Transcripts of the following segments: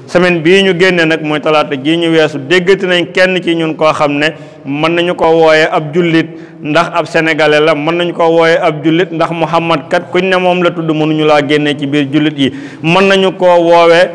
semaine bii ñu génne nag mooy talaata jii ñu weesu déggati nañ kenn ci ñun koo xam ne mën nañu ko wooye ab jullit ndax ab sénégalais la, mën nañu ko wooye ab jullit ndax Muhammad kat kuñ ne moom la tudd mënuñu laa génne ci biir jullit yi. mën nañu ko woowee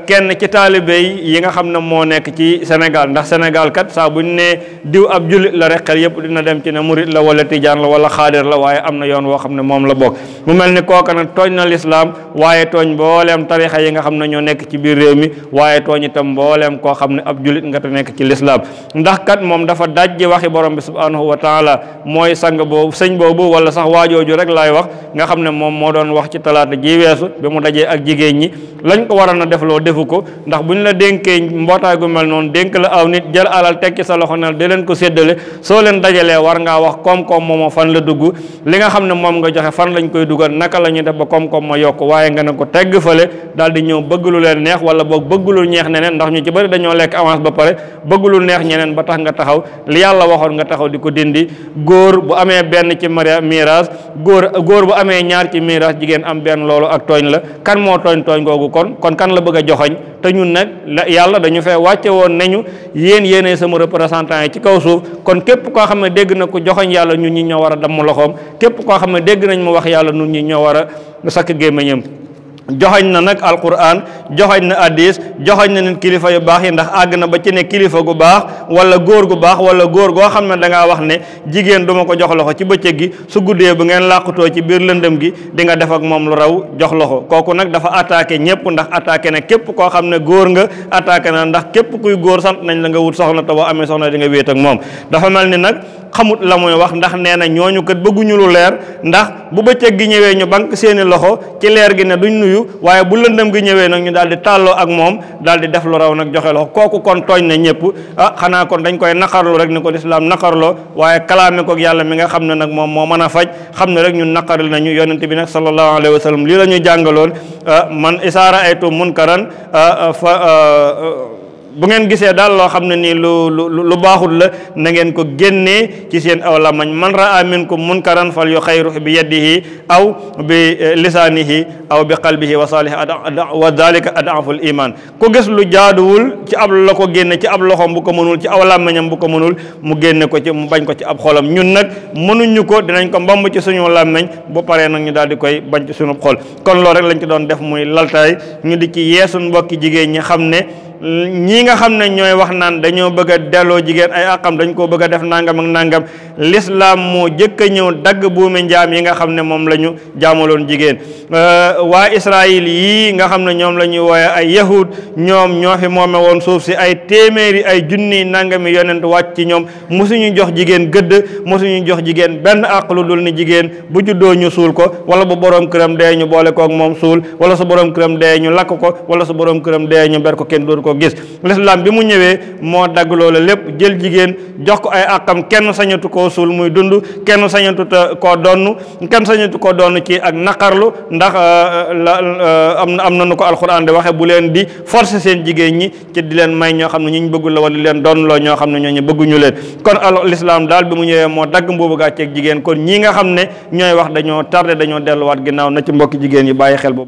kenn ci taalibe yi nga xam ne moo nekk ci Sénégal, ndax Sénégal kat saa buñ ne diw ab jullit la rek xel yëpp dina dem ci ne murit la wala tijaan la wala xaadir la, waaye am na yoon woo xam ne moom la bokk. mu mel ni kooka nag tooñ na lislaam waaye tooñ mbooleem tarixa yi nga xam ne ñoo nekk ci biir réew mi, waaye tooñ itam mbooleem koo xam ne ab jullit nga te nekk ci lislaam. ndax kat moom dafa dajji waxi borom bi subhanahu wa taala, mooy sang boobu sëñ boobu wala sax waajooju rek laay wax nga xam ne moom moo doon wax ci talaata ji weesu bi mu dajee ak jigéen ñi lañ ko waroon a def loo defu ko. ndax bu ñu la dénkee mbootaay gu mel noonu dénk la aw nit jël alal tekki sa loxo ne di leen ko séddale, soo leen dajalee war ngaa wax koom-koom moomo fan la dugg, li nga xam ne moom nga joxe fan lañ koy dugal, naka la ñuy def ba koom-koom ma yokk, waaye nga ne ko tegg fële daal di ñëw bëgg lu leen neex wala boog bëgg lu neex ñeneen, ndax ñu ci bëri dañoo lekk avance ba pare bëgg lu neex ñeneen ba tax nga taxaw li yàlla waxoon nga taxaw di ko dindi. góor bu amee benn ci miraas góor bu amee ñaar ci miraas, jigéen am benn, loolu ak tooñ la. kan moo tooñ googu kon kan la bëgg a joxoñ? te ñun nag yàlla dañu fee wàcce woon nañu yéenay sama représentant yi ci kaw suuf, kon képp koo xam ne dégg na ko joxoñ yàlla ñun ñi ñoo war a damm loxoom, képp koo xam ne dégg nañ mu wax yàlla ñun ñi ñoo war a sakk gémmiñam. joxoñ na nag alquran, joxoñ na hadis, joxoñ na nit kilifa yu baax yi, ndax àgg na ba ci ne kilifa gu baax wala góor gu baax wala góor goo xam ne da ngaa wax ne jigéen duma ko jox loxo ci bëccëg gi, su guddee bu ngeen làqutoo ci biir lëndëm gi di nga def ak moom lu raw jox loxo. kooku nag dafa attaqué ñëpp, ndax attaqué na képp koo xam ne góor nga, attaqué na ndax képp kuy góor sant nañ la nga wut soxna te boo amee soxna di nga wéet ak moom. dafa mel ni nag xamut la muy wax, ndax nee na ñooñu kat bëgguñu lu leer, ndax bu bëccëg gi ñëwee ñu bank seeni loxo ci leer gi ne duñ nuyu, waaye bu lëndëm gi ñëwee nag ñu daal di tàlloo ak moom daal di def lu raw nag joxe loxo. kooku kon tooñ na ñëpp. xanaa kon dañ koy naqarlu rek ni ko lislaam naqarloo, waaye kalaame ko yàlla mi nga xam ne nag moom moo mën a faj, xam ne rek ñun naqaril nañu. yonente bi nag sallallahu alayhi wa sallam lii la ñu jàngaloon, man isaara aytu munkaran bu ngeen gisee daal loo xam ne nii lu baaxul la, na ngeen ko génnee ci seen aw lamañ. man raa minkum munkaran fal yuxayyiruhu bi yadihi aw bi lisaanihi aw bi qalbihi wa salih wa dalika ad'aful iman. ku gis lu jaaduwul ci ab la ko génne ci ab loxoom bu ko mënul, ci aw làmmiñam bu ko mënul, mu génne ko ci, mu bañ ko ci ab xolam. ñun nag mënuñu ko, dinañ ko mbamb ci suñu làmmiñ, bu paree nag ñu daal di koy bañ ci suñu xol. kon loolu rek lañ ci doon def muy laltaay, ñu di ci yeesu mbokki jigéen ñi xam ne ñii nga xam ne ñooy wax naan dañoo bëgg a delloo jigéen ay àqam, dañ koo bëgg a def nangam ak nangam, l'islam moo jëkk a ñëw dagg buumi njaam yi nga xam ne moom la ñu jaamaloon jigéen. waa Israël yii nga xam ne ñoom la ñuy wooye ay yahud, ñoom ñoo fi moome woon suuf si ay téeméeri ay junni nangami yonent wàcc ci ñoom, mosuñu jox jigéen gëdd, mosuñu jox jigéen benn àq lu dul ni jigéen bu juddoo ñu suul ko, wala bu borom këram dee ñu boole koog moom suul, wala su borom këram dee ñu lakk ko, wala su borom këram dee ñu ber ko kenn dootu ko gis. l'islam bi mu ñëwee moo dagg loolu lépp, jël jigéen jox ko ay àqam, kenn sañatu koo suul muy dund, kenn sañatu koo donn, kenn sañatu koo donn ci ak naqarlu, ndax am na nu ko alxuraan di waxe, bu leen di forcer seen jigéen ñi ci di leen may ñoo xam ne ñu bëggul la wala di leen donn loo ñoo xam ne ñooñu bëgguñu leen. kon l'islam daal bi mu ñëwee moo dagg mboobu gàcceeg jigéen. kon ñii nga xam ne ñooy wax dañoo tardé, dañoo delluwaat ginnaaw, na ci mbokki jigéen yi bàyyi xel boobu.